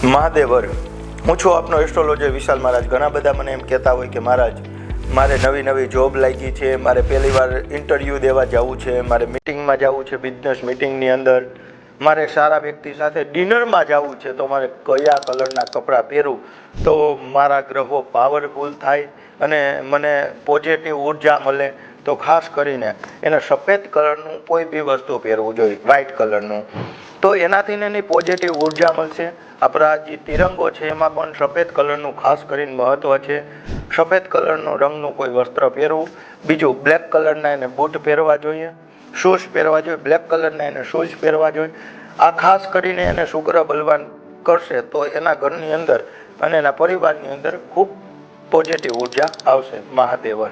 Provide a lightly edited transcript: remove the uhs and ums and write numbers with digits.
મહાદેવર, હું છું આપનો એસ્ટ્રોલોજર વિશાલ મહારાજ. ઘણા બધા મને એમ કહેતા હોય કે મહારાજ મારે નવી નવી જોબ લાગી છે, મારે પહેલી વાર ઇન્ટરવ્યૂ દેવા જવું છે, મારે મિટિંગમાં જવું છે, બિઝનેસ મિટિંગની અંદર મારે સારા વ્યક્તિ સાથે ડિનરમાં જવું છે, તો મારે કયા કલરના કપડાં પહેરવું તો મારા ગ્રહો પાવરફુલ થાય અને મને પોઝિટિવ ઉર્જા મળે. તો ખાસ કરીને એને સફેદ કલરનું કોઈ બી વસ્તુ પહેરવું જોઈએ, વ્હાઇટ કલરનું, તો એનાથી એની પોઝિટિવ ઉર્જા મળશે. આપણા જે તિરંગો છે એમાં પણ સફેદ કલરનું ખાસ કરીને મહત્ત્વ છે. સફેદ કલરનો રંગનું કોઈ વસ્ત્ર પહેરવું. બીજું, બ્લેક કલરના એને બૂટ પહેરવા જોઈએ, શૂઝ પહેરવા જોઈએ, બ્લેક કલરના એને શૂઝ પહેરવા જોઈએ. આ ખાસ કરીને એને શુક્ર બલવાન કરશે તો એના ઘરની અંદર અને એના પરિવારની અંદર ખૂબ પોઝિટિવ ઉર્જા આવશે. મહાદેવર.